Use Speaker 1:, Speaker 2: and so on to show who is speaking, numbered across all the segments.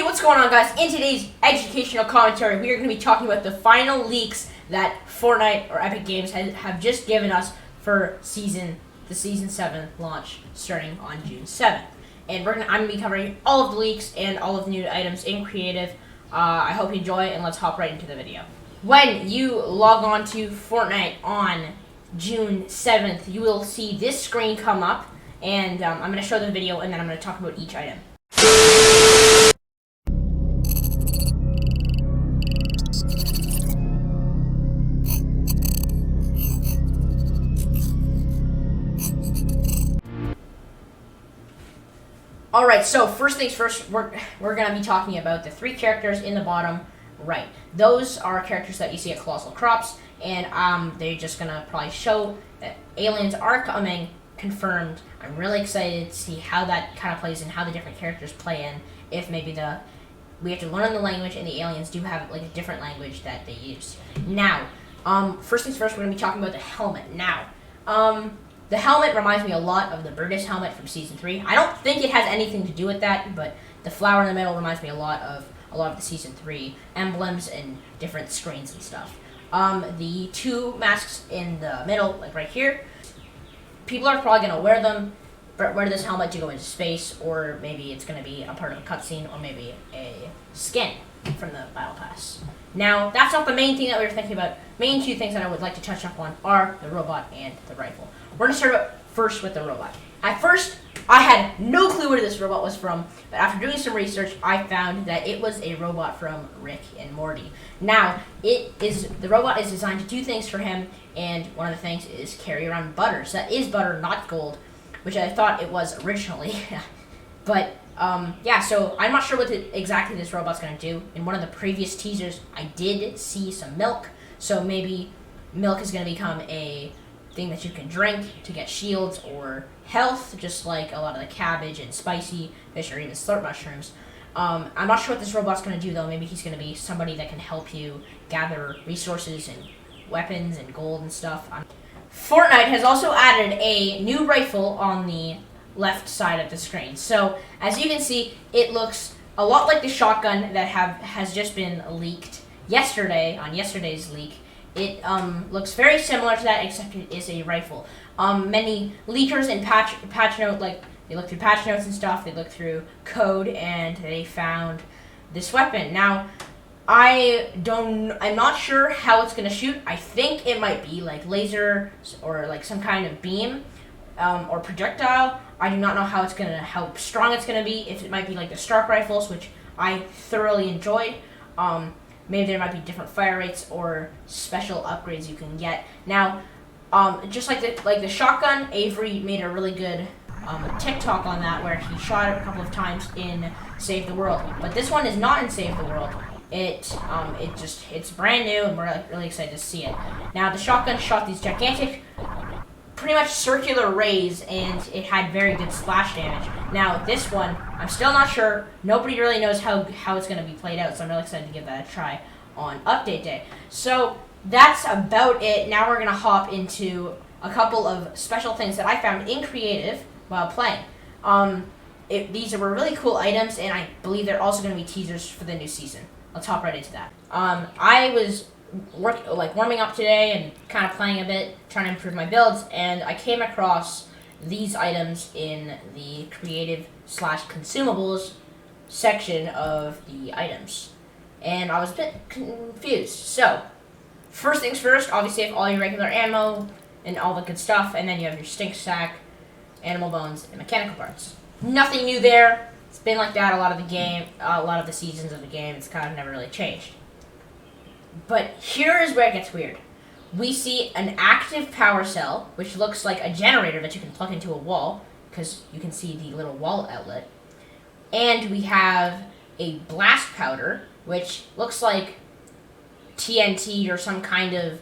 Speaker 1: what's going on, guys? In today's educational commentary, we are going to be talking about the final leaks that Fortnite or Epic Games have just given us for the Season 7 launch starting on June 7th. And I'm going to be covering all of the leaks and all of the new items in Creative. I hope you enjoy, and let's hop right into the video. When you log on to Fortnite on June 7th, you will see this screen come up, and I'm going to show the video, and then I'm going to talk about each item. Alright, so first things first, we're going to be talking about the 3 characters in the bottom right. Those are characters that you see at Colossal Crops, and they're just going to probably show that aliens are coming, confirmed. I'm really excited to see how that kind of plays in, how the different characters play in, if maybe we have to learn the language, and the aliens do have like a different language that they use. Now, first things first, we're going to be talking about the helmet. Now, the helmet reminds me a lot of the Brutus helmet from Season 3. I don't think it has anything to do with that, but the flower in the middle reminds me a lot of the Season 3 emblems and different screens and stuff. The 2 masks in the middle, like right here, people are probably going to wear this helmet to go into space, or maybe it's going to be a part of a cutscene, or maybe a skin from the Battle Pass. Now, that's not the main thing that we were thinking about. Main 2 things that I would like to touch up on are the robot and the rifle. We're going to start first with the robot. At first, I had no clue where this robot was from, but after doing some research, I found that it was a robot from Rick and Morty. Now, the robot is designed to do things for him, and one of the things is carry around butter. So that is butter, not gold, which I thought it was originally. But, yeah, so I'm not sure what exactly this robot's going to do. In one of the previous teasers, I did see some milk, so maybe milk is going to become a thing that you can drink to get shields or health, just like a lot of the cabbage and spicy fish or even slurp mushrooms. I'm not sure what this robot's going to do, though. Maybe he's going to be somebody that can help you gather resources and weapons and gold and stuff. Fortnite has also added a new rifle on the left side of the screen. So, as you can see, it looks a lot like the shotgun that has just been leaked yesterday, on yesterday's leak. It looks very similar to that, except it is a rifle. Many leakers and patch note, like, they look through patch notes and stuff, they look through code, and they found this weapon. Now, I'm not sure how it's going to shoot. I think it might be like laser or like some kind of beam or projectile. I do not know how strong it's going to be. If it might be like the Stark rifles, which I thoroughly enjoyed. Maybe there might be different fire rates or special upgrades you can get. Now, just like the shotgun, Avery made a really good TikTok on that, where he shot it a couple of times in Save the World. But this one is not in Save the World. It's brand new, and we're like really excited to see it. Now, the shotgun shot these gigantic, pretty much circular rays, and it had very good splash damage. Now, this one, I'm still not sure. Nobody really knows how it's going to be played out, so I'm really excited to give that a try on Update Day. So, that's about it. Now we're going to hop into a couple of special things that I found in Creative while playing. These were really cool items, and I believe they're also going to be teasers for the new season. Let's hop right into that. I was warming up today and kind of playing a bit, trying to improve my builds, and I came across these items in the creative/consumables section of the items, and I was a bit confused. So, first things first, obviously you have all your regular ammo and all the good stuff, and then you have your stink sack, animal bones, and mechanical parts. Nothing new there. It's been like that a lot of the seasons of the game. It's kind of never really changed. But here is where it gets weird. We see an active power cell, which looks like a generator that you can plug into a wall, because you can see the little wall outlet. And we have a blast powder, which looks like TNT or some kind of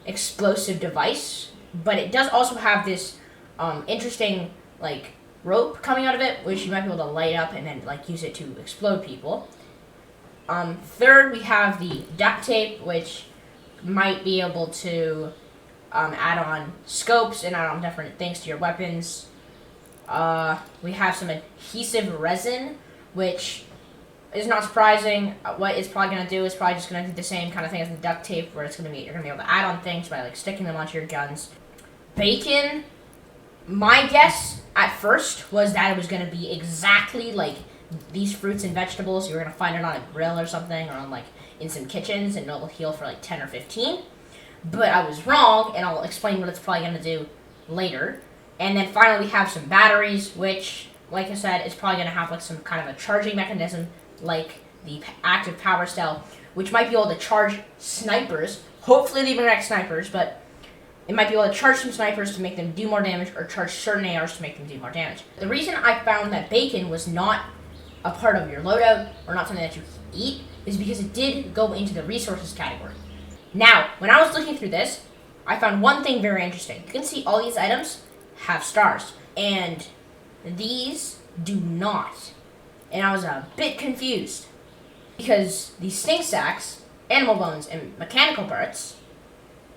Speaker 1: explosive device. But it does also have this interesting, like, rope coming out of it, which you might be able to light up and then like use it to explode people. Third, we have the duct tape, which might be able to add on scopes and add on different things to your weapons. We have some adhesive resin, which is not surprising. What it's probably going to do is probably just going to do the same kind of thing as the duct tape, where it's going to be, you're going to be able to add on things by like sticking them onto your guns. Bacon, my guess at first was that it was going to be exactly like these fruits and vegetables. You were going to find it on a grill or something, or on like in some kitchens, and it'll heal for like 10 or 15. But I was wrong, and I'll explain what it's probably going to do later. And then finally we have some batteries, which, like I said, is probably going to have like some kind of a charging mechanism, like the active power cell, which might be able to charge snipers. Hopefully they bring back snipers, but it might be able to charge some snipers to make them do more damage, or charge certain ARs to make them do more damage. The reason I found that bacon was not a part of your loadout, or not something that you eat, is because it did go into the resources category. Now, when I was looking through this, I found one thing very interesting. You can see all these items have stars, and these do not. And I was a bit confused, because these stink sacks, animal bones, and mechanical parts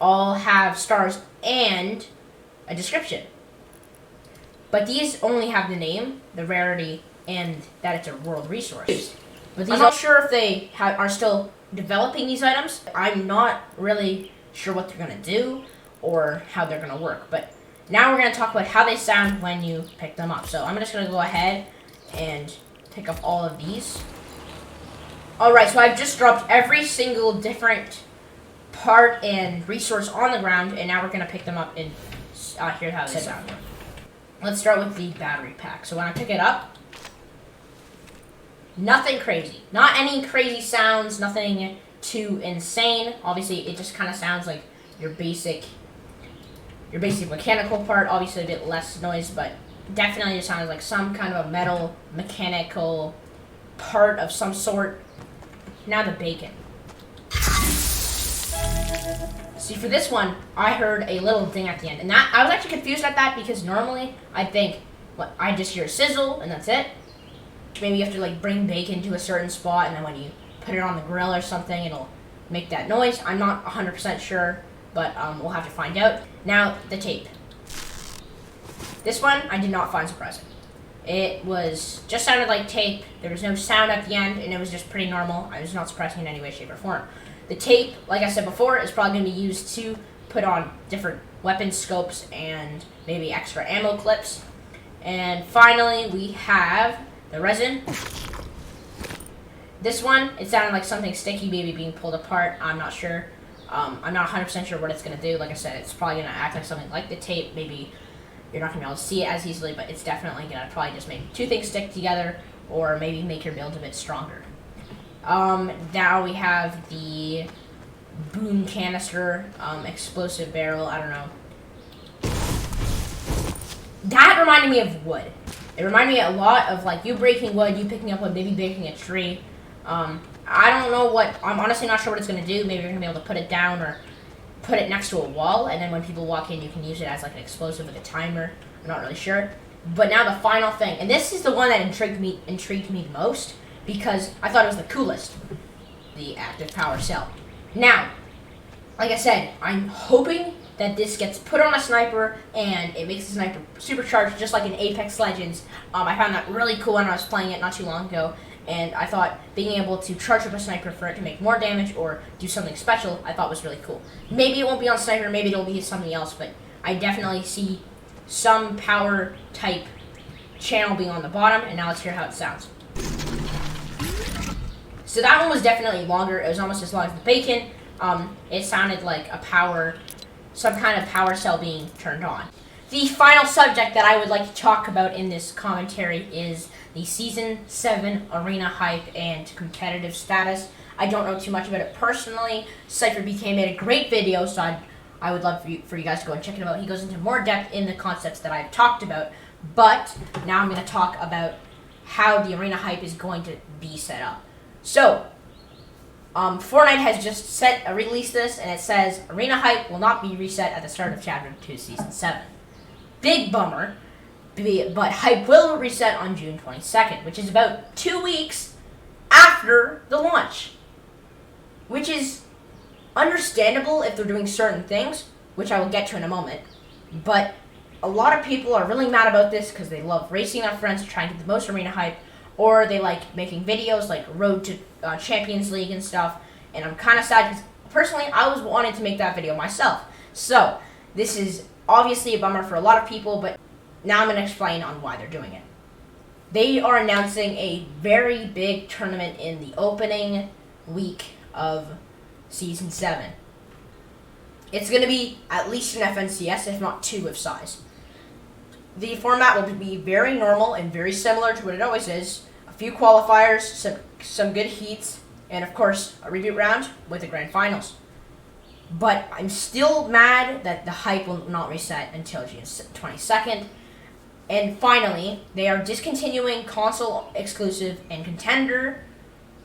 Speaker 1: all have stars and a description. But these only have the name, the rarity, and that it's a world resource. But these, I'm not sure if they are still developing these items. I'm not really sure what they're going to do or how they're going to work. But now we're going to talk about how they sound when you pick them up. So I'm just going to go ahead and pick up all of these. Alright, so I've just dropped every single different part and resource on the ground, and now we're going to pick them up and hear how they sound. Let's start with the battery pack. So when I pick it up, nothing crazy. Not any crazy sounds, nothing too insane. Obviously, it just kind of sounds like your basic mechanical part. Obviously, a bit less noise, but definitely just sounds like some kind of a metal mechanical part of some sort. Now the bacon. See, for this one, I heard a little ding at the end, and that I was actually confused at that, because normally I think, I just hear a sizzle and that's it. Maybe you have to like bring bacon to a certain spot, and then when you put it on the grill or something, it'll make that noise. I'm not 100% sure, but we'll have to find out. Now, the tape. This one I did not find surprising. It was just sounded like tape. There was no sound at the end, and it was just pretty normal. It was not surprising in any way, shape, or form. The tape, like I said before, is probably going to be used to put on different weapon scopes and maybe extra ammo clips. And finally, we have the resin. This one, it sounded like something sticky, maybe being pulled apart. I'm not sure. I'm not 100% sure what it's going to do. Like I said, it's probably going to act like something like the tape. Maybe you're not going to be able to see it as easily, but it's definitely going to probably just make two things stick together, or maybe make your build a bit stronger. Now we have the boom canister, explosive barrel, I don't know. That reminded me of wood. It reminded me a lot of like you breaking wood, you picking up wood, maybe breaking a tree. I don't know what, I'm honestly not sure what it's going to do. Maybe you're going to be able to put it down or put it next to a wall, and then when people walk in, you can use it as like an explosive with a timer. I'm not really sure. But now the final thing, and this is the one that intrigued me the most, because I thought it was the coolest. The active power cell. Now, like I said, I'm hoping that this gets put on a sniper and it makes the sniper supercharged, just like in Apex Legends. I found that really cool when I was playing it not too long ago, and I thought being able to charge up a sniper for it to make more damage or do something special, I thought was really cool. Maybe it won't be on sniper, maybe it'll be something else, but I definitely see some power type channel being on the bottom, and now let's hear how it sounds. So that one was definitely longer. It was almost as long as the bacon. It sounded like some kind of power cell being turned on. The final subject that I would like to talk about in this commentary is the Season 7 arena hype and competitive status. I don't know too much about it personally. CypherBK made a great video, so I would love for you guys to go and check it out. He goes into more depth in the concepts that I've talked about, but now I'm going to talk about how the arena hype is going to be set up. So, Fortnite has just released this, and it says, Arena Hype will not be reset at the start of Chapter 2 Season 7. Big bummer, but Hype will reset on June 22nd, which is about 2 weeks after the launch. Which is understandable if they're doing certain things, which I will get to in a moment, but a lot of people are really mad about this because they love racing their friends to try and get the most Arena Hype. or they like making videos like Road to Champions League and stuff. And I'm kind of sad because personally, I was wanting to make that video myself. So this is obviously a bummer for a lot of people, but now I'm going to explain on why they're doing it. They are announcing a very big tournament in the opening week of Season 7. It's going to be at least an FNCS, if not 2 of size. The format will be very normal and very similar to what it always is. A few qualifiers, some good heats, and of course, a reboot round with the grand finals. But I'm still mad that the hype will not reset until June 22nd. And finally, they are discontinuing console exclusive and contender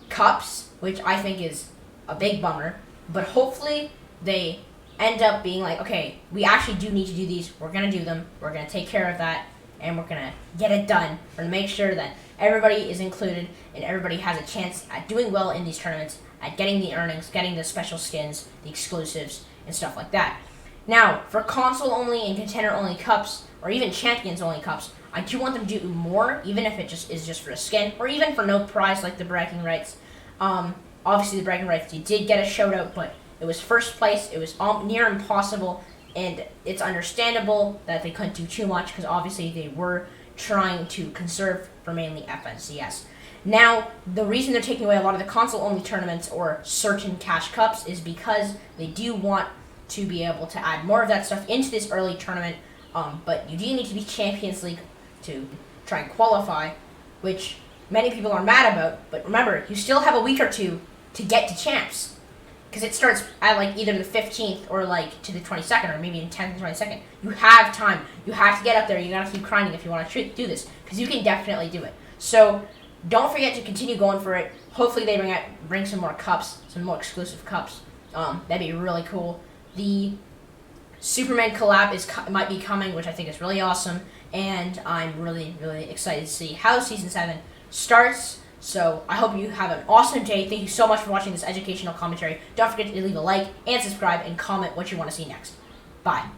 Speaker 1: cups, which I think is a big bummer. But hopefully they end up being like, okay, we actually do need to do these. We're going to do them. We're going to take care of that. And we're going to get it done. We're going to make sure that everybody is included and everybody has a chance at doing well in these tournaments, at getting the earnings, getting the special skins, the exclusives, and stuff like that. Now, for console-only and contender-only cups, or even champions-only cups, I do want them to do more, even if it just is just for a skin, or even for no prize like the bragging rights. Obviously, the bragging rights, you did get a shout-out, but it was first place. It was near impossible, and it's understandable that they couldn't do too much, because obviously they were trying to conserve for mainly FNCS. Now, the reason they're taking away a lot of the console-only tournaments or certain cash cups is because they do want to be able to add more of that stuff into this early tournament, but you do need to be Champions League to try and qualify, which many people are mad about, but remember, you still have a week or two to get to champs, because it starts at like either the 15th or like to the 22nd, or maybe in 10th and 22nd. You have time. You have to get up there. You gotta keep grinding if you want to do this, because you can definitely do it. So don't forget to continue going for it. Hopefully they bring some more cups, some more exclusive cups. That'd be really cool. The Superman collab might be coming, which I think is really awesome, and I'm really, really excited to see how Season 7 starts. So I hope you have an awesome day. Thank you so much for watching this educational commentary. Don't forget to leave a like and subscribe and comment what you want to see next. Bye.